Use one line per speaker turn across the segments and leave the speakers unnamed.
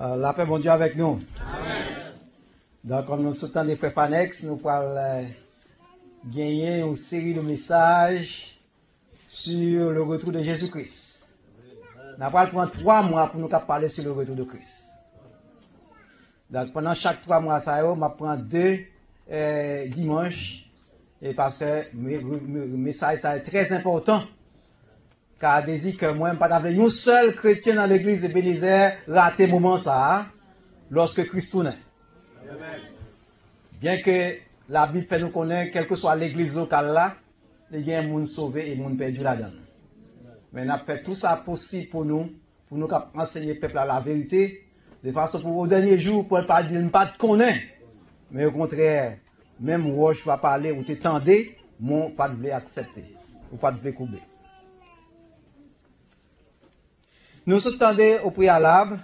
La paix, bon Dieu, avec nous. Amen. Donc, comme nous sommes des frères Panex, nous allons gagner une série de messages sur le retour de Jésus-Christ. Nous allons prendre 3 mois pour nous parler sur le retour de Christ. Donc, pendant chaque 3 mois, ça, je vais prendre 2 dimanches, et parce que le message est très important. Car désir que moi, je ne pas un seul chrétien dans l'église de Bénézer raté le moment ça, lorsque Christ tournait. Bien que la Bible fait nous connaître, quelle que soit l'église locale là, il y a des gens sauvés et des gens perdus là-dedans. Mais nous avons fait tout ça possible pour nous enseigner le peuple à la vérité, de façon pour au dernier jour, pour ne pas dire ne pas te connaître. Mais au contraire, même moi, je vais parler, ou t'étendez, moi, pas de accepter, ou pas de couper. Nous attendons au préalable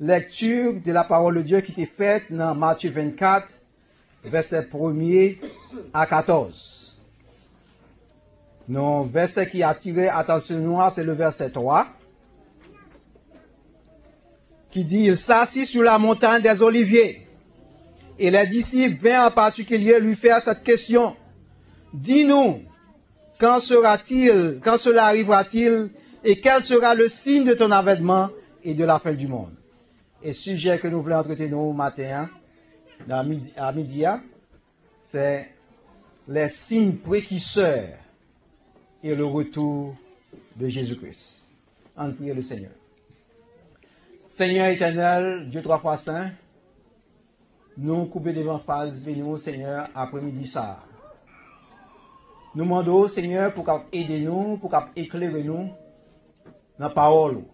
lecture de la parole de Dieu qui était faite dans Matthieu 24, verset 1er à 14. Le verset qui a attiré l'attention de nous, c'est le verset 3, qui dit, il s'assit sur la montagne des Oliviers. Et les disciples vinrent en particulier lui faire cette question. Dis-nous, quand cela arrivera-t-il? Et quel sera le signe de ton avènement et de la fin du monde? Et sujet que nous voulons entretenir au matin, à midi, c'est les signes précurseurs et le retour de Jésus-Christ. En priant le Seigneur. Seigneur éternel, Dieu 3 fois saint, nous coupons devant face, bénis-nous Seigneur après-midi ça. Nous demandons Seigneur pour aider nous, pour éclairer nous dans la parole.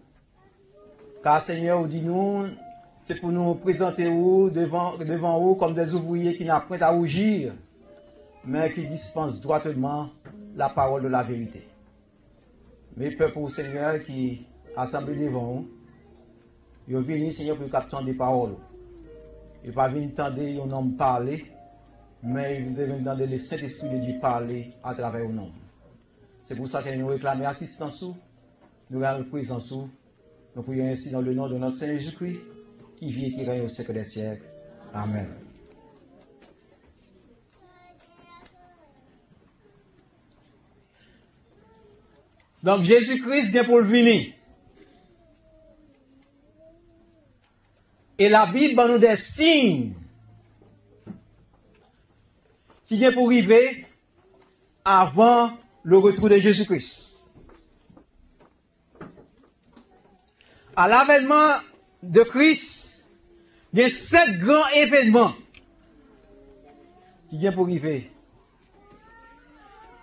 Car Seigneur, dis-nous, c'est pour nous présenter devant vous comme des ouvriers qui n'apprennent à rougir, mais qui dispensent droitement la parole de la vérité. Mes peuples, Seigneur, qui assemblent devant vous, ils viennent, Seigneur, pour capter des paroles. Ils ne pas venir entendre un homme parler, mais ils viennent entendre le Saint-Esprit de Dieu parler à travers un homme. C'est pour ça que nous réclamons assistance. Nous avons présence, nous prions ainsi dans le nom de notre Seigneur Jésus-Christ, qui vit et qui règne au siècle des siècles. Amen. Donc Jésus-Christ vient pour le venir. Et la Bible nous des signes qui viennent pour arriver avant le retour de Jésus-Christ. À l'avènement de Christ, il y a 7 grands événements qui viennent pour arriver.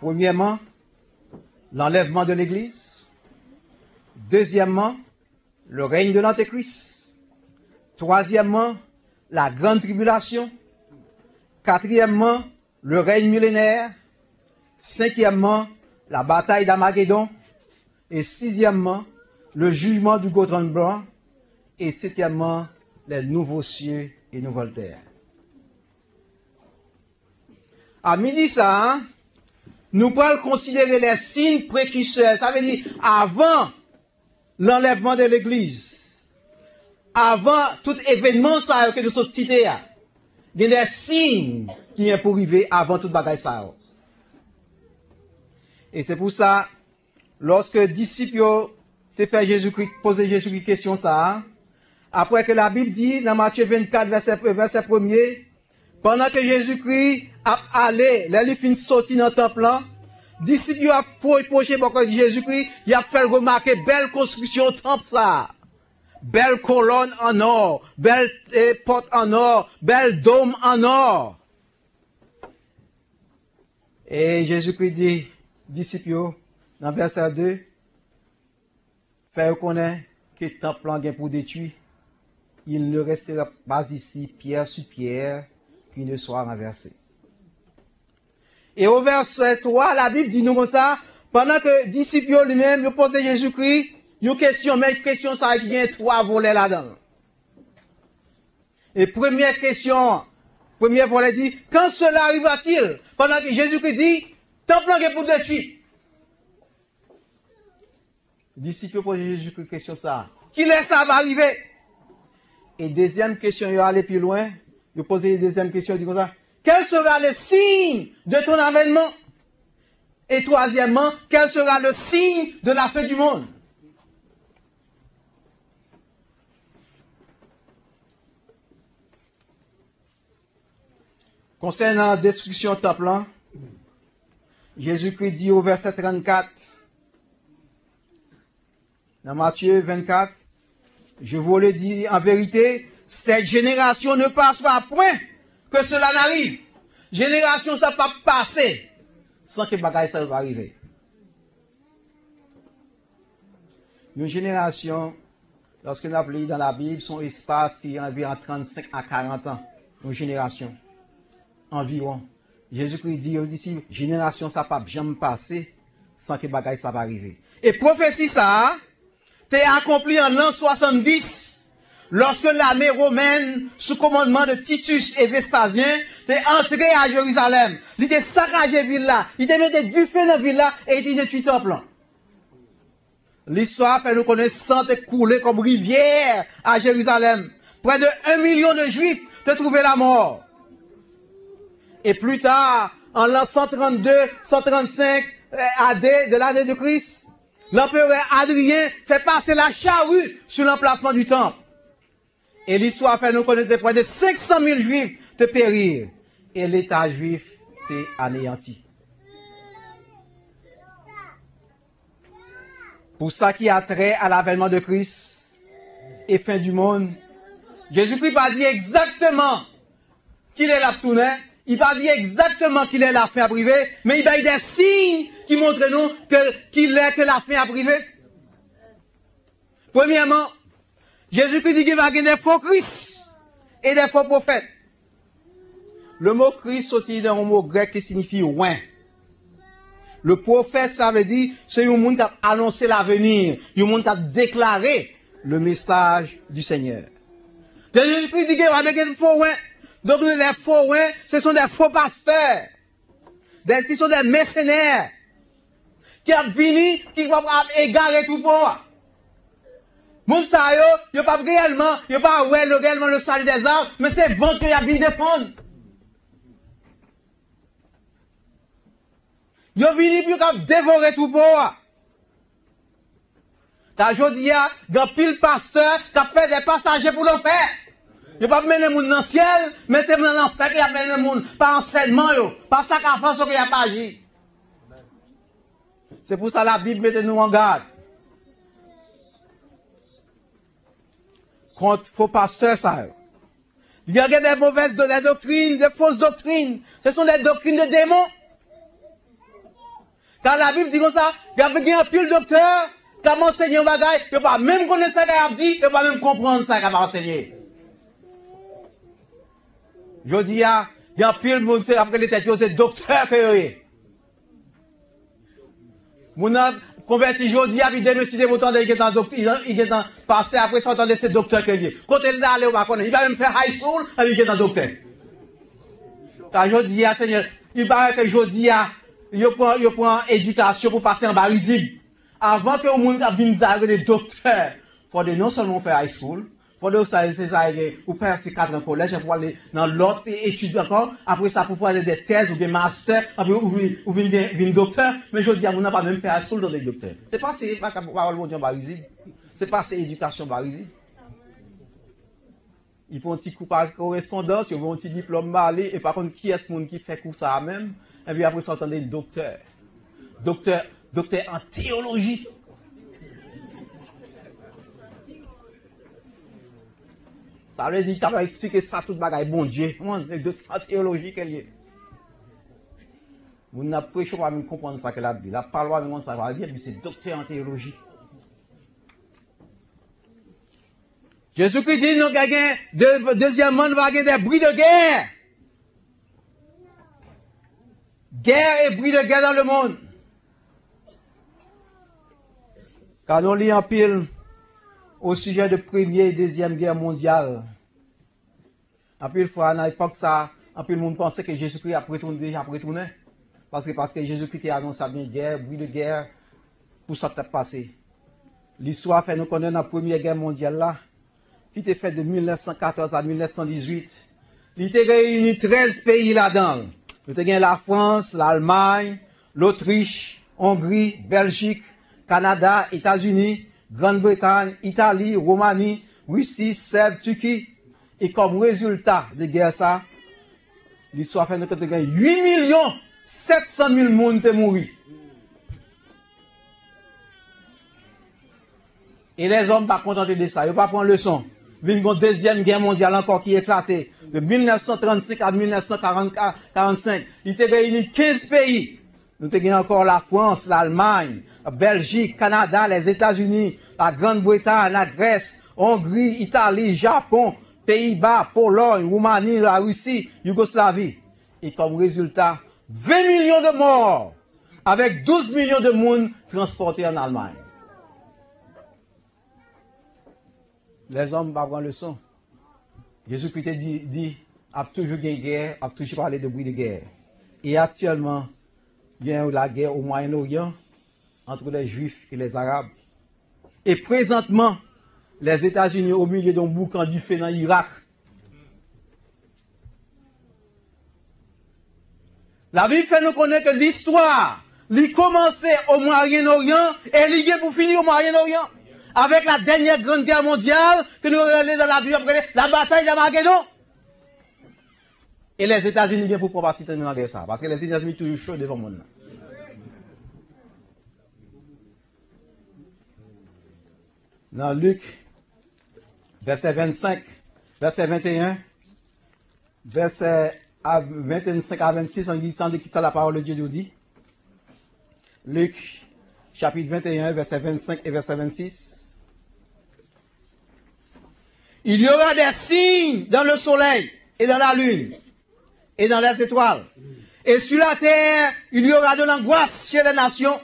Premièrement, l'enlèvement de l'Église. Deuxièmement, le règne de l'Antéchrist. Troisièmement, la grande tribulation. Quatrièmement, le règne millénaire. Cinquièmement, la bataille d'Armageddon. Et sixièmement, le jugement du Gotron blanc, et septièmement, les nouveaux cieux et nouvelles terres. À midi, ça, nous pourrons considérer les signes précurseurs. Ça veut dire, avant l'enlèvement de l'Église, avant tout événement ça que nous sommes cités, il y a des signes qui viennent pour arriver avant toute bagaille ça. Et c'est pour ça, lorsque les disciples fait Jésus-Christ, poser Jésus-Christ question ça. Après que la Bible dit, dans Matthieu 24, verset 1er, pendant que Jésus-Christ a allé, les fin sorti dans le temple, disciples a approché pour Jésus-Christ, il a fait remarquer belle construction temple ça. Belle colonne en or, belle porte en or, belle dôme en or. Et Jésus-Christ dit, disciples, dans verset 2, faire reconnaître que le temple est pour détruire, il ne restera pas ici pierre sur pierre qui ne soit renversé. Et au verset 3, la Bible dit nous comme ça, pendant que les disciples lui-même posaient Jésus-Christ, une question, mais une question ça qui vient 3 volets là-dedans. Et première question, premier volet dit, quand cela arrivera-t-il? Pendant que Jésus-Christ dit, temple est pour détruire. Disciples posent Jésus-Christ question ça. Qui laisse ça va arriver? Et deuxième question, il va aller plus loin. Il pose une deuxième question, il dit comme ça. Quel sera le signe de ton avènement? Et troisièmement, quel sera le signe de la fin du monde? Concernant la destruction du temple, Jésus-Christ dit au verset 34, dans Matthieu 24, je vous le dis en vérité, cette génération ne passera point que cela n'arrive. Génération, ça ne va pas passer sans que bagaille ça va arriver. Une génération, lorsque nous appelons dans la Bible, son espace qui est environ 35 à 40 ans. Une génération. Environ. Jésus-Christ dit aux disciples, génération, ça ne va jamais passer sans que bagaille ça va arriver. Et prophétie ça, t'es accompli en l'an 70, lorsque l'armée romaine, sous commandement de Titus et Vespasien, t'es entré à Jérusalem. Il était saccagé ville là, il était mis du feu dans la ville là, et il était tué temple. L'histoire fait nous connaître sang te couler comme rivière à Jérusalem. Près de 1 million de juifs te trouvaient la mort. Et plus tard, en l'an 132, 135 AD de l'année de Christ, l'empereur Adrien fait passer la charrue sur l'emplacement du temple. Et l'histoire fait nous connaître près de 500 000 juifs de périr. Et l'État juif est anéanti. Pour ça qui a trait à l'avènement de Christ et fin du monde, Jésus-Christ va dire exactement qu'il est la tournée. Il va dire exactement qu'il est la fin à priver, mais il va dire des signes qui montrent nous que la fin à priver. Premièrement, Jésus-Christ dit qu'il va y avoir des faux Christ et des faux prophètes. Le mot Christ sortit d'un mot grec qui signifie oint. Le prophète, ça veut dire, c'est un monde qui a annoncé l'avenir, un monde qui a déclaré le message du Seigneur. Jésus-Christ dit qu'il va y avoir des faux oint. Donc les faux, ce sont des faux pasteurs, qui sont des mercenaires, qui ont venu, qui vont égarer tout pour moi. Moussa yo, pas réellement, pas réellement le salut des arbres, mais c'est vent qu'il y a venu défendre. Yo venu pour dévorer tout pour moi. T'as aujourd'hui, il y a un pile pasteur qui a fait des passagers pour l'enfer. Je ne vais pas mener le monde dans le ciel, mais c'est dans l'enfer qui a mené le monde. Par enseignement, par sacrifice qui a pas agi. C'est pour ça que la Bible met nous en garde. Contre faux pasteurs, ça. Il y a des mauvaises doctrines, des fausses doctrines. Ce sont des doctrines de démons. Quand la Bible dit comme ça, il y a un pile docteur qui a enseigné un bagage, il ne pas même connaître ça qu'il a dit, il ne pas même comprendre ça qu'il a enseigné. Je dis, il y a un pile monde qui après les têtes, c'est docteur que vous avez. Mon a converti aujourd'hui, il décide de autant il est un docteur, il est un pasteur, après ça, entendez, c'est docteur que il est. Quand il est allé, il va même faire high school, il est un docteur. Quand je dis, Seigneur, il paraît que je dis, il prend éducation pour passer en bas risible. Avant que le monde vienne dire des docteurs, il faut non seulement faire high school, il faut ça, ou passer 4 ans au collège, pour aller dans l'autre étude encore, après ça, pour faire des thèses ou des masters, après, ou venir docteur, mais je dis, on n'a pas même fait high school dans les docteurs. C'est pas c'est c'est pas c'est éducation barisible. Il faut un petit coup par correspondance, il faut un petit diplôme malé, et par contre, qui est ce monde qui fait coup ça même? Et puis après, ça entendez le docteur. Docteur en théologie. Ça veut dire qu'il t'a expliqué ça tout bagaille, bon Dieu. Docteur en théologie qu'elle est. Vous n'avez pas prêché, même comprendre ça que la Bible. La parole, même ça va dire, mais c'est docteur en théologie. Jésus-Christ dit, nous gagnons, deuxièmement, nous va gagner des bruits de guerre. Guerre et bruit de guerre dans le monde. Quand on lit en pile au sujet de première et deuxième guerre mondiale, en pile fois, à l'époque, ça, en pile, le monde pensait que Jésus-Christ a déjà retourné. Parce que Jésus-Christ a annoncé bien guerre, bruit de guerre, pour ça qui a passé. L'histoire fait nous connaître la première guerre mondiale là, qui était fait de 1914 à 1918. Il était réuni 13 pays là-dedans. Nous avons la France, l'Allemagne, l'Autriche, Hongrie, Belgique, Canada, États-Unis, Grande-Bretagne, Italie, Roumanie, Russie, Serbie, Turquie. Et comme résultat de guerre ça, l'histoire fait que 8 700 000 personnes sont morts. Et les hommes ne sont pas contentés de ça, ils ne vont pas prendre leçon. Il y a une deuxième guerre mondiale encore qui est éclatée. De 1935 à 1945, il était réuni 15 pays. Nous avons encore la France, l'Allemagne, la Belgique, Canada, les États-Unis, la Grande-Bretagne, la Grèce, Hongrie, Italie, Japon, Pays-Bas, Pologne, Roumanie, la Russie, Yougoslavie. Et comme résultat, 20 millions de morts, avec 12 millions de monde transportés en Allemagne. Les hommes ne vont pas prendre leçon. Jésus-Christ dit, a toujours une guerre, a toujours parlé de bruit de guerre. Et actuellement, il y a la guerre au Moyen-Orient entre les Juifs et les Arabes. Et présentement, les États-Unis au milieu d'un boucan du feu dans l'Irak. La Bible fait nous connaître que l'histoire, il commençait au Moyen-Orient et il est pour finir au Moyen-Orient. Avec la dernière grande guerre mondiale que nous regardons dans la Bible après la bataille d'Armageddon. Et les États-Unis viennent pour pouvoir participer dans la guerre ça. Parce que les États-Unis sont toujours chauds devant le monde. Dans Luc, verset 25, verset 21, verset 25 à 26, on dit qui ça la parole de Dieu nous dit. Luc, chapitre 21, verset 25 et verset 26. Il y aura des signes dans le soleil et dans la lune et dans les étoiles. Et sur la terre, il y aura de l'angoisse chez les nations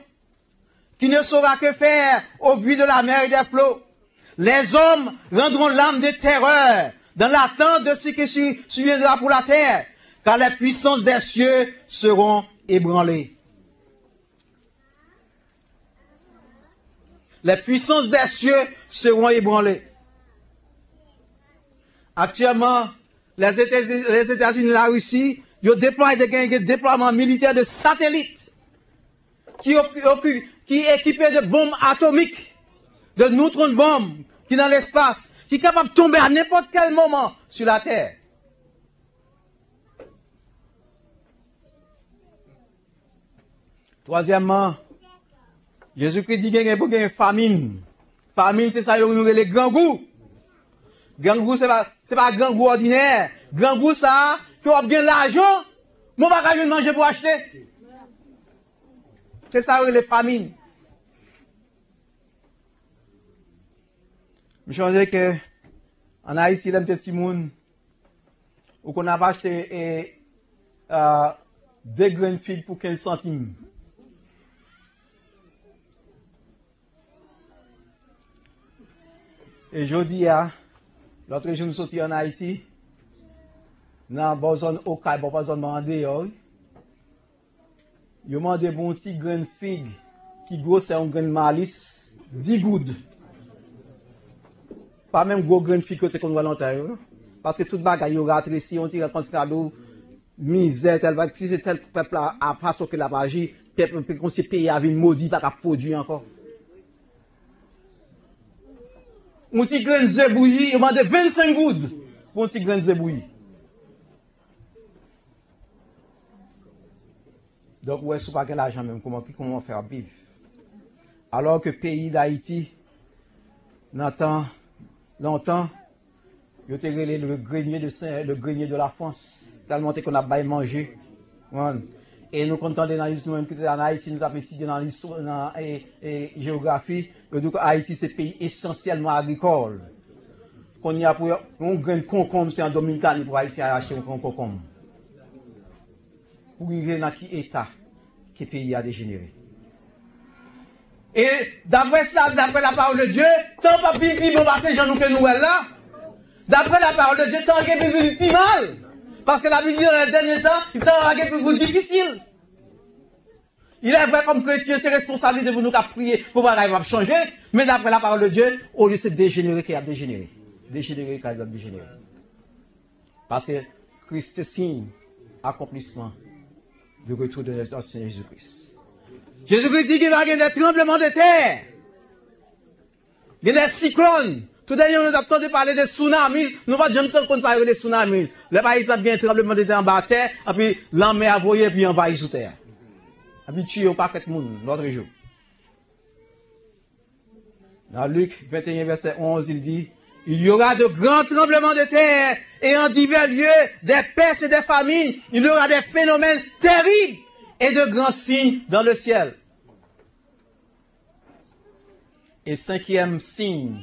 qui ne saura que faire au bruit de la mer et des flots. Les hommes rendront l'âme de terreur dans l'attente de ce qui surviendra pour la terre, car les puissances des cieux seront ébranlées. Les puissances des cieux seront ébranlées. Actuellement, les États-Unis et la Russie, ils ont déployé des déploiements militaires de satellites qui est équipé de bombes atomiques, de neutrons bombes qui dans l'espace, qui est capable de tomber à n'importe quel moment sur la Terre. Troisièmement, Jésus-Christ dit qu'il y a une famine. Famine, c'est ça, nous les grands goûts. Grand ce n'est pas grand goût ordinaire. Grand goût, ça, tu as bien l'argent, mon bagage de manger pour acheter. C'est ça, les famines. Je me dis que en Haïti, il y a un petit monde où on a acheté 2 graines de figues pour 15 centimes. Et je dis, l'autre jour, nous sommes en Haïti, dans la zone Okaï, dans la zone Mandé, ils ont demandé pour un petit grain de figue qui grosse c'est un grain de malice, 10 gouttes. Pas même gros grain de figue que qu'on voit l'Ontario. Parce que tout le bagage, il y aura ici, on tire comme cadeau, misère, tel peuple a passé que la magie, peuple qu'on s'est payé avec une maudit, pas qu'à produire encore. Un petit grain de zébouilli, il m'a demandé 25 gouttes pour un petit grain de zébouilli. Donc, ouais, c'est pas que l'argent même, comment faire vivre. Alors que le pays d'Haïti, longtemps, il était le grenier de la France, tellement qu'on a bien mangé. Et nous comptons dans l'histoire, nous-mêmes qui étions en Haïti, nous avons étudié dans l'histoire, dans la géographie, donc Haïti c'est un pays essentiellement agricole. Qu'on y a pour un grain de concombre, c'est en Dominicaine pour Haïti à acheter un concombre. Pour vivre dans quel état que le pays a dégénéré. Et d'après ça, d'après la parole de Dieu, tant pas vivre bon passer Jean nous que nous là. D'après la parole de Dieu, tant que vivre plus mal. Parce que la vie dit dans les derniers temps, il est plus difficile. Il est vrai comme chrétien, c'est responsabilité pour nous qu'à prier pour voir qu'il va changer. Mais d'après la parole de Dieu, au lieu de se dégénérer, qu'il a dégénéré. dégénérer quand il va dégénérer. Parce que Christ signe accomplissement du retour de notre Seigneur Jésus-Christ. Jésus-Christ dit qu'il va y avoir des tremblements de terre. Il y a des cyclones. Tout à l'heure, nous avons entendu parler de tsunamis. Nous ne pouvons jamais entendre ça des tsunamis. Les pays ont bien un tremblement de terre en bas de terre, et puis la mer a voyé, puis envahit sous terre. Et puis tuer au paquet de monde l'autre jour. Dans Luc 21, verset 11, il dit, il y aura de grands tremblements de terre et en divers lieux, des pestes et des famines. Il y aura des phénomènes terribles et de grands signes dans le ciel. Et cinquième signe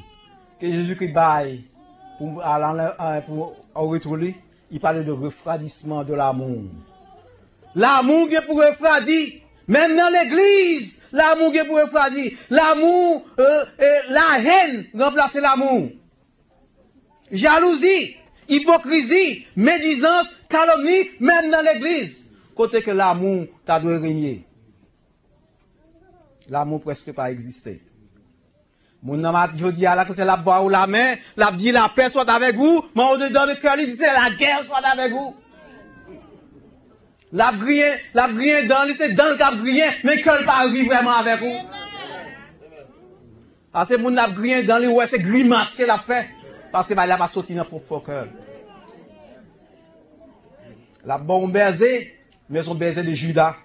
que Jésus-Christ baille pour retrouver, il parle de refroidissement de l'amour. L'amour vient pour refroidir. Même dans l'église, l'amour vient pour refroidir. L'amour, la haine remplace l'amour. Jalousie, hypocrisie, médisance, calomnie, même dans l'église. Côté que l'amour, t'as dû régner. L'amour presque pas existé. Mon nom a dit à la que c'est la boire ou la main, la dit la paix soit avec vous, mais au dedans de cœur, il dit c'est la guerre soit avec vous. La brille dans lui, c'est dans le cap brille, mais qu'elle pas arrive vraiment avec vous. Parce que mon a brille dans lui, ouais, c'est grimace qu'elle a fait. Parce que bah, il a pas sorti dans le propre cœur. La bombe baiser, mais son baiser de Judas.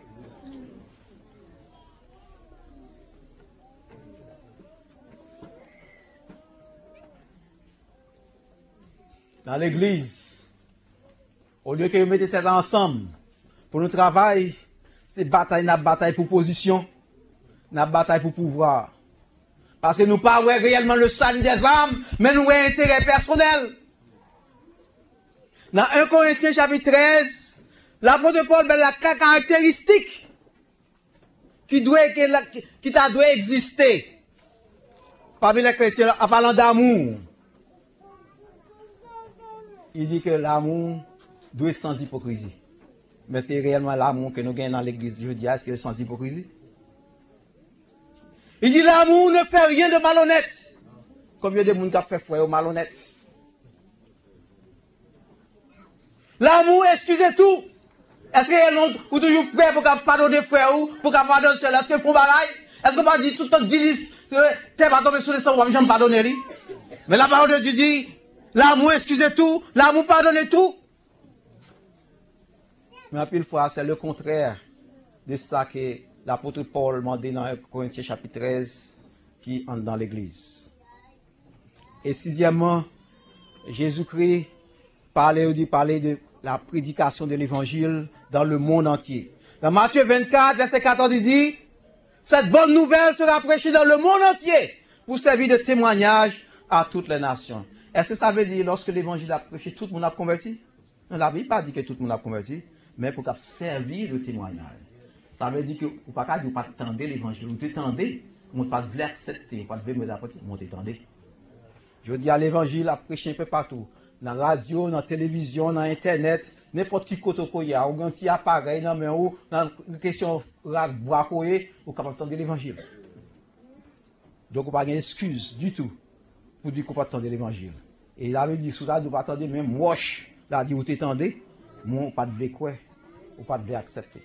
Dans l'église, au lieu que vous mettez tête ensemble, pour nous travailler, c'est bataille pour position, la bataille pour pouvoir. Parce que nous ne parlons pas réellement le salut des âmes, mais nous avons un intérêt personnel. Dans 1 Corinthiens chapitre 13, l'apôtre Paul met la caractéristique qui doit exister parmi les chrétiens en parlant d'amour. Il dit que l'amour doit être sans hypocrisie. Mais c'est réellement l'amour que nous gagnons dans l'église aujourd'hui, est-ce qu'il est sans hypocrisie? Il dit l'amour ne fait rien de malhonnête. Combien de monde qui a fait frère malhonnête? L'amour excusez tout. Est-ce que vous êtes toujours prêt pour pardonner frère ou pour pardonner cela? Est-ce que vous font bagaille? Est-ce que vous dit tout le temps, dit, t'es pas tombé sur les sangs, je ne pardonner lui? Mais la parole de Dieu dit, l'amour excusez tout, l'amour pardonne tout. Mais à pile fois, c'est le contraire de ça que l'apôtre Paul m'a dit dans 1 Corinthiens chapitre 13 qui entre dans l'église. Et sixièmement, Jésus-Christ parlait de la prédication de l'évangile dans le monde entier. Dans Matthieu 24, verset 14, il dit, cette bonne nouvelle sera prêchée dans le monde entier pour servir de témoignage à toutes les nations. Est-ce que ça veut dire lorsque l'évangile a prêché, tout le monde a converti? Non, la Bible n'a pas dit que tout le monde a converti, mais pour servir de témoignage. Ça veut dire que vous ne pouvez pas dire que vous ne t'attendez l'évangile. Vous t'attendez, vous ne pouvez pas l'accepter, vous ne pouvez pas me l'apporter, vous t'attendez. Je dis à l'évangile à prêcher un peu partout. Dans la radio, dans la télévision, dans Internet, n'importe qui côté qu'il y a, ou un petit appareil, dans une question bracoyer, vous pouvez attendre l'évangile. Donc, vous n'avez pas d'excuse du tout pour dire qu'on ne peut pas attendre l'évangile. Et il avait dit, sous là, vous ne pouvez pas attendre même moche. Il a dit, vous t'attendez, moi, pas de quoi, ou pas de accepter.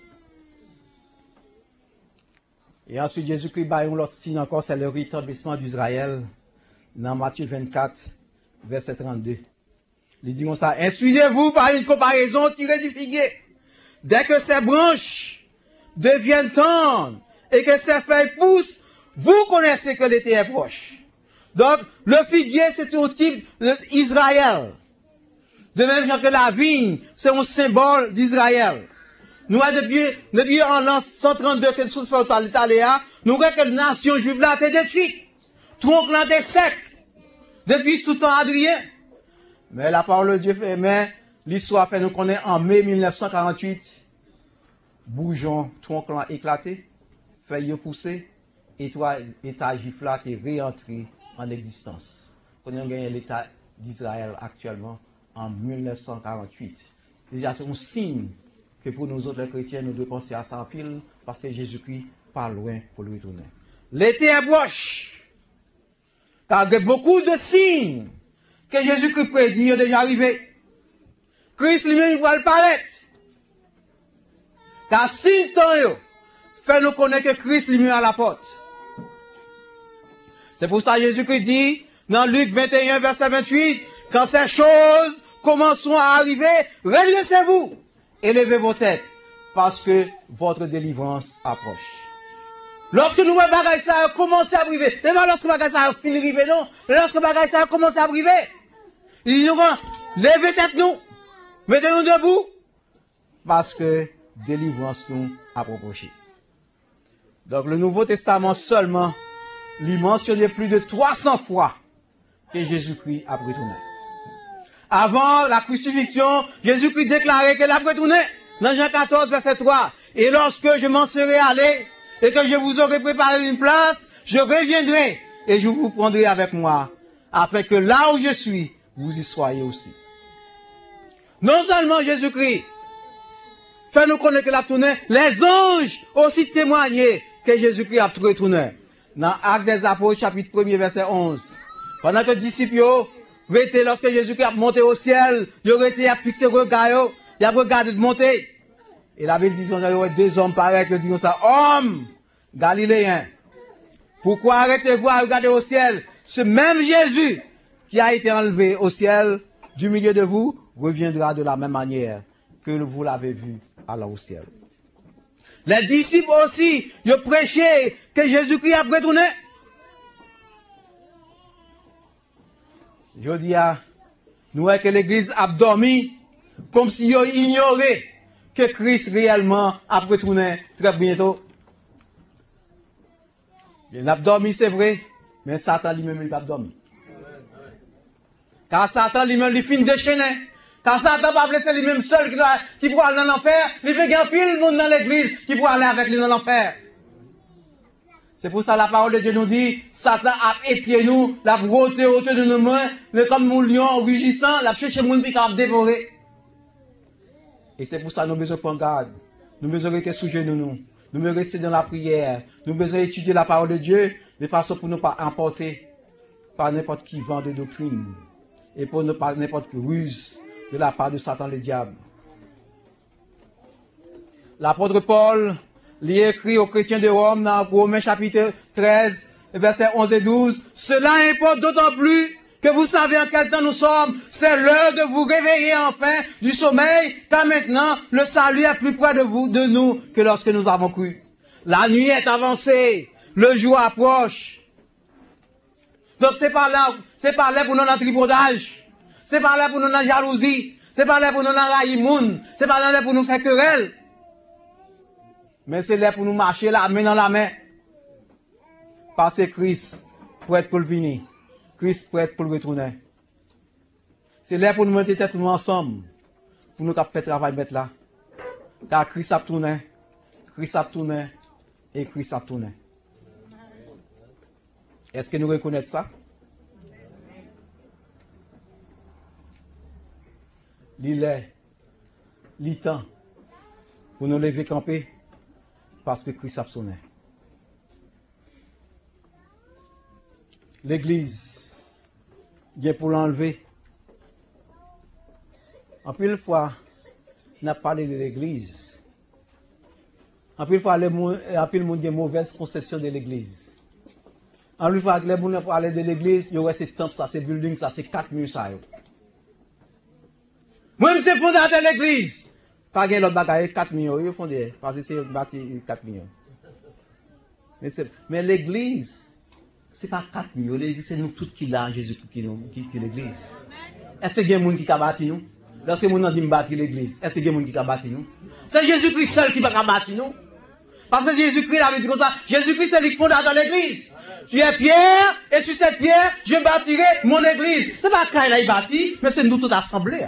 Et ensuite, Jésus-Christ a un autre signe encore, c'est le rétablissement d'Israël. Dans Matthieu 24, verset 32. Il dit comme ça, instruisez-vous par une comparaison tirée du figuier. Dès que ses branches deviennent tendres et que ses feuilles poussent, vous connaissez que l'été est proche. Donc, le figuier, c'est un type d'Israël. De même genre que la vigne, c'est un symbole d'Israël. Nous, depuis en l'an 132, que nous faisons à l'Italia, nous voyons que la nation juive là, c'est détruite. Tronc là, c'est sec. Depuis tout le temps Adrien. Mais la parole de Dieu fait, mais l'histoire fait nous connaître en mai 1948, bourgeon, tronc là éclaté, feuilles poussées, et toi, l'État juif là, est réentré en existence. On a gagné l'État d'Israël actuellement en 1948. Déjà, c'est un signe que pour nous autres les chrétiens, nous devons penser à ça en pile, parce que Jésus-Christ pas loin pour le retourner. L'été est proche. Car il y a beaucoup de signes que Jésus-Christ prédit est déjà arrivé. Christ lui-même va le paraître. Car si le temps fait nous connaître que Christ lui-même à la porte. C'est pour ça que Jésus-Christ dit dans Luc 21, verset 28, quand ces choses commenceront à arriver, redressez-vous, élevez vos têtes, parce que votre délivrance approche. Lorsque nous voyons bagaille ça commencer à arriver, c'est pas lorsque bagaille ça finit arriver, non, lorsque bagaille ça commence à arriver, il nous rend, levez tête nous, mettez-nous debout, parce que délivrance nous approche. Donc le Nouveau Testament seulement lui mentionnait plus de 300 fois que Jésus-Christ a retourné. Avant la crucifixion, Jésus-Christ déclarait qu'il a retourné dans Jean 14, verset 3. Et lorsque je m'en serai allé et que je vous aurai préparé une place, je reviendrai et je vous prendrai avec moi, afin que là où je suis, vous y soyez aussi. Non seulement Jésus-Christ fait nous connaître qu'il a tourné, les anges aussi témoigné que Jésus-Christ a retourné. Dans Actes des Apôtres, chapitre 1er, verset 11. Pendant que les disciples étaient, lorsque Jésus-Christ a monté au ciel, ils ont été fixé le regard, ils ont regardé de monter. Et la Bible dit qu'il y a deux hommes pareils qui disent ça, hommes galiléens, pourquoi arrêtez-vous à regarder au ciel? Ce même Jésus qui a été enlevé au ciel du milieu de vous reviendra de la même manière que vous l'avez vu alors au ciel. Les disciples aussi, ils ont prêché que Jésus-Christ a retourné. Je dis à nous que l'église a dormi comme si ils ignoraient que Christ réellement a retourné très bientôt. Il a dormi, c'est vrai, mais Satan lui-même, il n'a pas dormi. Car Satan lui-même, il finit déchaîné. Car Satan va laisser lui-même seul qui pourra aller dans l'enfer. Il fait gagner pile le monde dans l'église qui pourra aller avec lui dans l'enfer. C'est pour ça la parole de Dieu nous dit, Satan a épié nous, l'a broté autour de nos mains, mais comme un lion rugissant, l'a cherché monde qui a dévoré. Et c'est pour ça que nous besoin prendre garde. Nous besoin rester sous genoux nous. Nous besoin rester dans la prière. Nous besoin étudier la parole de Dieu de façon pour ne pas emporter par n'importe qui vent de doctrine. Et pour ne pas n'importe quelle ruse de la part de Satan le diable. L'apôtre Paul lui écrit aux chrétiens de Rome dans Romains chapitre 13, versets 11 et 12. Cela importe d'autant plus que vous savez en quel temps nous sommes. C'est l'heure de vous réveiller enfin du sommeil, car maintenant le salut est plus près de vous, de nous, que lorsque nous avons cru. La nuit est avancée, le jour approche. Donc c'est pas là pour nous dans tribordage. C'est pas là pour nous dans jalousie. C'est pas là pour nous dans raïmoun. C'est pas là pour nous faire querelle. Mais c'est là pour nous marcher la main dans la main. Parce que Christ prête pour le venir. Christ prête pour le retourner. C'est là pour nous mettre tête nous ensemble. Pour nous faire travail mettre là. Car Christ a tourné. Christ a tourné. Et Christ a tourné. Est-ce que nous reconnaissons ça? Il temps pour nous lever camper parce que Christ a sonné. L'église vient pour l'enlever. En plus, fois, on a parlé de l'église. En plus, fois, le monde a une mauvaise conception de l'église. En plus, fois, les gens ont parlé de l'église, il y aurait ces temples, ça, ces buildings, ça, c'est 4 murs, ça. Moi-même, c'est fondateur de l'église. Pas de l'autre bagaille, 4 millions, ils fondé, parce que c'est bâti 4 millions. Mais l'église, c'est pas 4 millions, l'église, c'est nous tous qui l'avons, Jésus qui est l'église. Est-ce qu'il y a des gens qui ont bâti nous? Lorsque nous avons dit bâtir l'église, est-ce qu'il y a des gens qui ont bâti nous? C'est Jésus-Christ seul qui va bâtir nous. Parce que Jésus-Christ avait dit comme ça, Jésus-Christ c'est le fondateur de l'église. Tu es Pierre, et sur cette pierre, je bâtirai mon église. C'est pas quand il a bâti, mais c'est nous tous assemblés.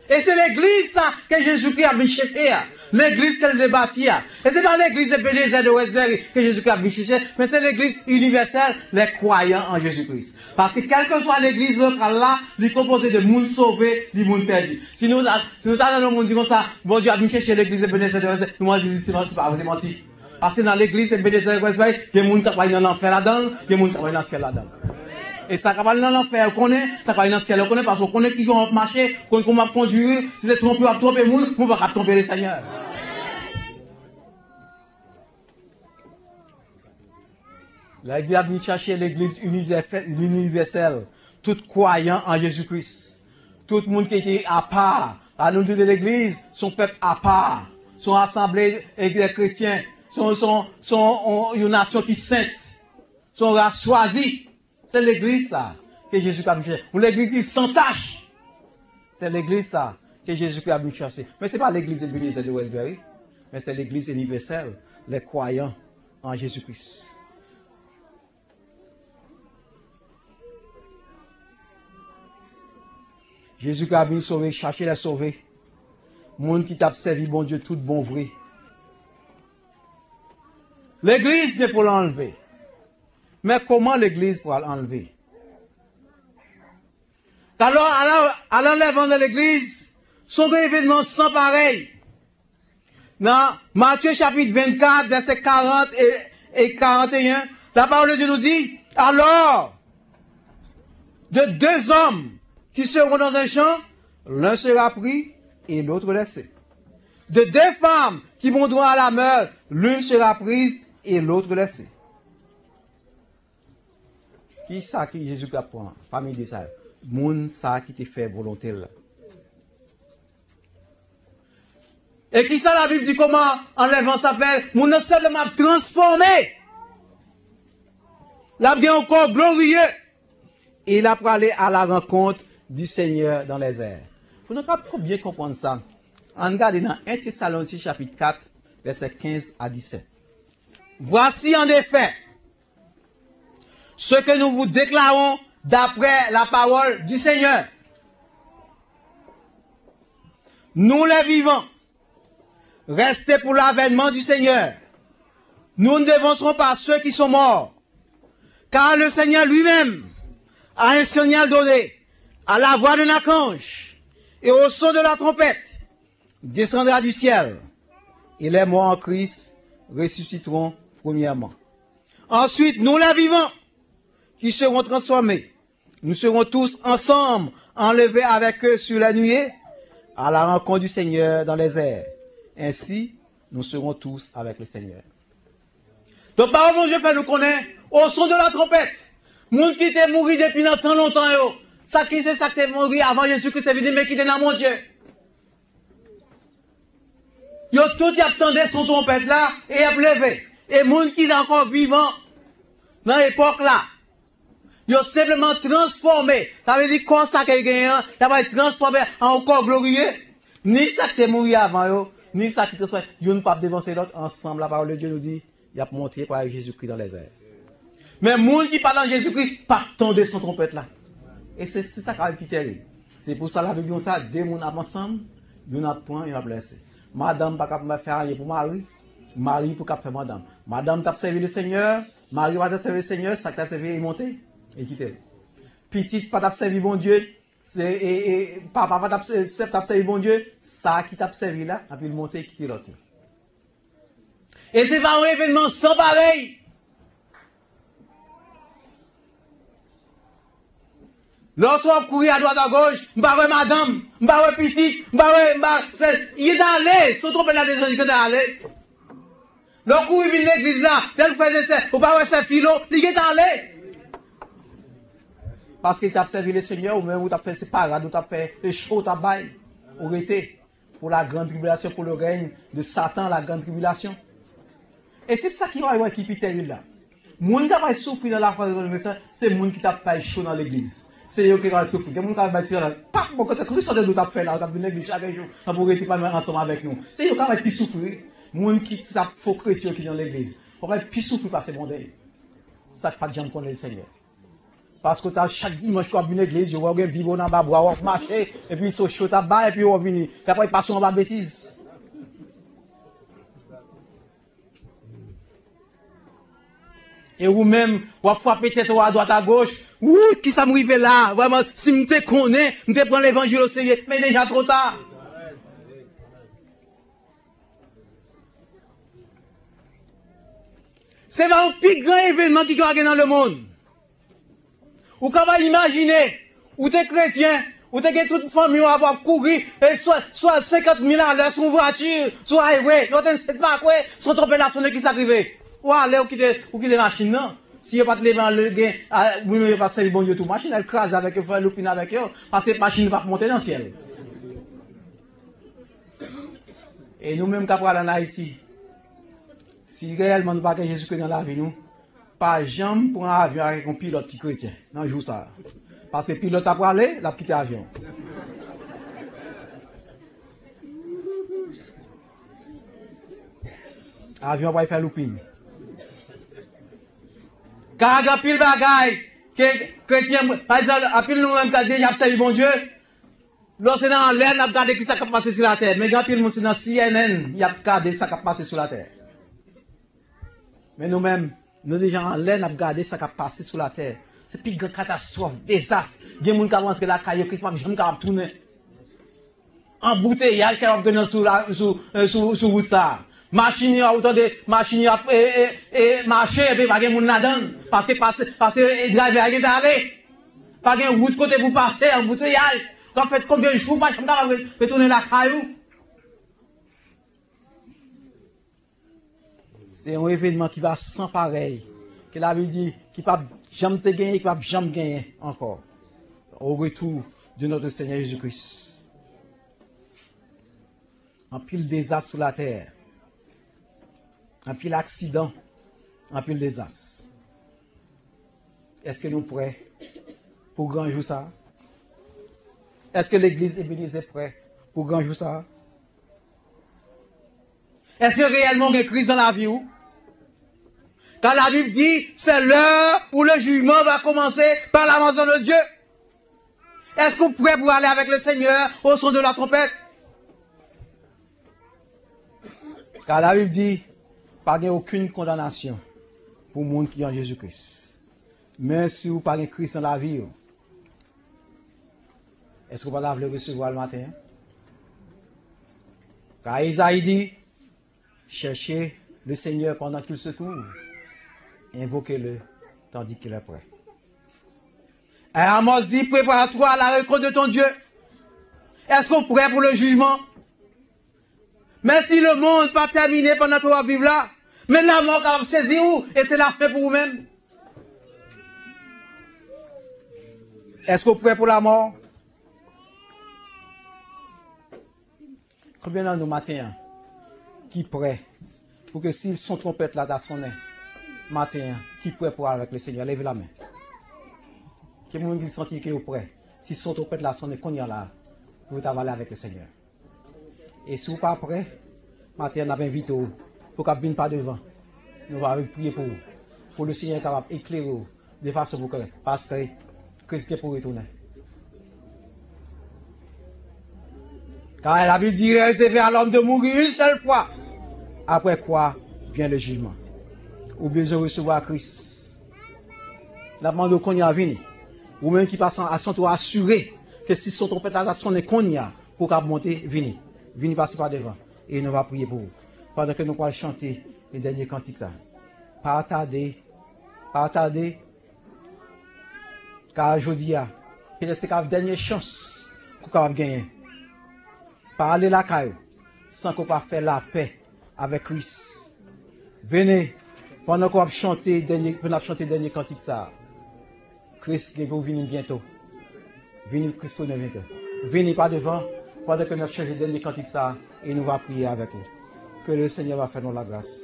Et c'est l'église ça que Jésus-Christ a venu chercher. L'église qu'elle a bâtie. Et c'est pas l'église de Bénézère de Westbury que Jésus-Christ a venu chercher, mais c'est l'église universelle, les croyants en Jésus-Christ. Parce que quelle que soit l'église locale là, elle est composée de monde sauvé, de monde perdu. Si nous allons dans le monde comme ça, bon Dieu a venu chercher l'église de Bénézère de Westbury, nous allons dire c'est pas vrai, c'est menti. Parce que dans l'église de Bénézère de Westbury, il y a des gens qui travaillent dans l'enfer là-dedans, il y a des gens qui travaillent dans le ciel là-dedans. Et ça va dans l'enfer, on connaît, ça va dans le ciel, on connaît parce qu'on connaît qui vont marcher, qu'on va conduire, si c'est trompé, on va tromper le monde, on va pas tromper le Seigneur. L'église a venu chercher l'église universelle, tout croyant en Jésus-Christ. Tout le monde qui était à part, à nous de l'église, son peuple à part, sont assemblés avec des chrétiens, sont une nation qui sainte, sont choisis. C'est l'église ça que Jésus a venu chercher. Ou l'église qui sans tâche. C'est l'église ça que Jésus a venu chercher. Mais ce n'est pas l'église de Westbury, mais c'est l'église universelle, les croyants en Jésus-Christ. Jésus a venu sauver, chercher les sauver. Monde qui t'a servi, bon Dieu, tout bon vrai. L'église c'est pour l'enlever. Mais comment l'église pour l'enlever? Alors, à l'enlèvement de l'église, sont des événements sans pareil. Dans Matthieu chapitre 24, versets 40 et 41, la parole de Dieu nous dit, alors, de deux hommes qui seront dans un champ, l'un sera pris et l'autre laissé. De deux femmes qui vont droit à la mer, l'une sera prise et l'autre laissée. Qui ça qui Jésus a pris? Parmi les ça. Moun ça qui te fait volonté là. Et qui ça la Bible dit comment enlèvement s'appelle? Moun a simplement transformé. La bien encore glorieux. Et il a parlé à la rencontre du Seigneur dans les airs. Vous n'avez pas trop bien comprendre ça. En regardant dans 1 Thessaloniciens chapitre 4, versets 15 à 17. Voici en effet ce que nous vous déclarons d'après la parole du Seigneur. Nous les vivants, restez pour l'avènement du Seigneur. Nous ne devancerons pas ceux qui sont morts, car le Seigneur lui-même a un signal donné, à la voix d'un archange et au son de la trompette, descendra du ciel, et les morts en Christ ressusciteront premièrement. Ensuite, nous les vivants, qui seront transformés, nous serons tous ensemble enlevés avec eux sur la nuée, à la rencontre du Seigneur dans les airs. Ainsi, nous serons tous avec le Seigneur. Donc, par exemple, je fais nous connaître au son de la trompette. Moun qui était mort depuis longtemps, yo. Ça qui c'est ça qui est mort avant Jésus-Christ est venu, mais qui était dans mon Dieu. Yo tout y attendait son trompette là, et y a levé. Et moun qui est encore vivant, dans l'époque là, yo simplement transformé. Ça veut dire qu'on ça qui est gagnant, ça va être transformé en corps glorieux. Ni ça qui est mort avant yo, ni ça qui est transformé. Yo ne pas dévancer l'autre ensemble. La parole de Dieu nous dit, il a monté par Jésus-Christ dans les airs. Mais moun qui parle en Jésus-Christ, pas tendre son trompette là. Et c'est ça qui est terrible. C'est pour ça la Bible dit ça, deux moun ensemble, yon a point, yon a blessé. Madame pas capable faire rien pour Marie, Marie pour capable faire madame. Madame t'a servi le Seigneur, Marie va t'a servi le Seigneur, ça t'a servi et monter et quitter. Petite pas t'a servi bon Dieu, et papa pas t'a servi bon Dieu, ça qui t'a servi là, et puis monter et quitter l'autre. Et c'est pas un événement sans pareil. Lorsqu'on courir à droite à gauche, m'barre madame, m'barre petite, il est allé, son trompe là des gens qui est allé. Lorsqu'on courir vient l'église là, tel faisait ça, ou pas ouais, c'est philo, il est allé. Parce qu'il t'a servi le Seigneur, ou même ou t'a fait ses parades, ou t'a fait le chaud, t'a bail, ou été, pour la grande tribulation, pour le règne de Satan, la grande tribulation. Et c'est ça qui va avoir qui est terrible là. Moun qui va souffrir dans la foi de l'église, c'est moun qui t'a pas chaud dans l'église. C'est eux qui vont souffrir. Des gens qui vont bâtir là. Pas bon, quand tu sors de nous, tu as fait là, tu as venu l'église chaque jour, tu as pour être pas ensemble avec nous. C'est eux qui vont plus souffrir. Les gens qui sont faux chrétiens qui sont dans l'église. On va plus souffrir par ces mondes. Ça, pas de gens qui connaissent le Seigneur. Parce que chaque dimanche, quand tu viens à l'église, je vois un vivre dans bas, boire, marcher, et puis ils sont chauds, et puis on vient. Et après, ils passent en bas bêtise. Et vous-même, vous frappez peut-être à droite à gauche. Ouh, qui ça m'arrive là? Vraiment, si je te connais, je te prends l'évangile au Seigneur, mais déjà trop tard. C'est un plus grand événement qui va dans le monde. Ou comment imaginer, ou t'es chrétien, ou t'es toute famille à avoir couru, et soit 50 000 à l'heure sur une voiture, sur un highway, non, t'es pas quoi, sont trompés nationaux qui s'arrivent. Ou aller, ou quitter machine, non? Si vous pas de lever le gain, vous ne pas servir bon Dieu tout, machine, elle crase avec eux, faire l'opinion avec eux, parce que la machine ne va pas monter dans le ciel. Et nous-mêmes, quand on en Haïti, si réellement nous ne Jésus-Christ dans la vie, nous, pas jamais pour un avion avec un pilote qui est chrétien. Non, je joue ça. Parce que le pilote a pour aller, il a quitté l'avion. L'avion va faire loupine. Car il y a pile bagaille, que chrétien, par exemple, à pile nous-mêmes qui déjà servi bon Dieu, lorsque dans l'air, on a regardé qui ça qui passé sur la terre. Mais quand pile nous c'est dans CNN, il y a regardé qui ça qui passé sur la terre. Mais nous-mêmes, nous déjà en l'air, on a regardé ça qui passé sur la terre. C'est plus grande catastrophe, désastre. Il y a des gens qui vont rentrer dans la caillou, qui vont tourner. Embouteillage qui va venir sur route ça. Machine a autant de machine et marcher et puis pas de monde là-dedans parce que driver a allé pas de route côté pour passer embouteillage quand fait combien de jours pas capable de tourner la caillou. C'est un événement qui va sans pareil que la vie dit qui pas jamais te gagner qui va jamais gagner encore au retour de notre Seigneur Jésus-Christ. En pile désastre sur la terre. Un pile accident, un pile désastre. Est-ce que nous sommes prêts pour grand jour ça? Est-ce que l'église est prête pour grand jour ça? Est-ce que réellement il y a une crise dans la vie? Quand la Bible dit, c'est l'heure où le jugement va commencer par la maison de Dieu. Est-ce qu'on est prêt pour aller avec le Seigneur au son de la trompette? Car la Bible dit, pas aucune condamnation pour le monde qui est en Jésus-Christ. Mais si vous n'avez pas Christ dans la vie, est-ce que vous ne le recevoir le matin? Car Isaïe dit, cherchez le Seigneur pendant qu'il se trouve. Invoquez-le tandis qu'il est prêt. Et Amos dit, prépare-toi à la rencontre de ton Dieu. Est-ce qu'on est prêt pour le jugement? Mais si le monde n'est pas terminé pendant que vous vivez là, mais la mort va saisir vous et c'est la fin pour vous-même. Est-ce que vous êtes prêts pour la mort? Combien d'entre nous matin qui prêt pour que si son trompette là dans son nez, matin, qui prêt pour aller avec le Seigneur? Levez la main. Qui est-ce qui sent que vous prêt? Si son trompette là sonne, qu'on y a là, pour aller avec le Seigneur. Et si vous n'êtes pas prêt, matin, on a invité vous pour qu'on ne vienne pas devant. Nous allons prier pour vous. Pour le Seigneur capable d'éclairer vous de façon pour que, parce que Christ est pour retourner. Car la Bible dit réservé à l'homme de mourir une seule fois. Après quoi vient le jugement. Ou bien de recevoir Christ. La demande qu'on y a venu. Ou même qui passe à son tour assuré que si son trompette à son est qu'on y a pour qu'on monter, venez. Venez passer par devant. Et nous allons prier pour vous. Pendant que nous allons chanter les derniers cantiques. Pas tarder. Pas tarder. Car aujourd'hui, peut-être c'est la dernière chance pour qu'on gagner. Pas aller la caille sans qu'on pas faire la paix avec Christ. Venez, pendant qu'on va chanter le dernier cantique ça. Christ va venir bientôt. Venez Christ pour nous bientôt. Venez pas devant, pendant que nous chantons le dernier cantique ça, et nous allons prier avec vous. Que le Seigneur va faire nous la grâce.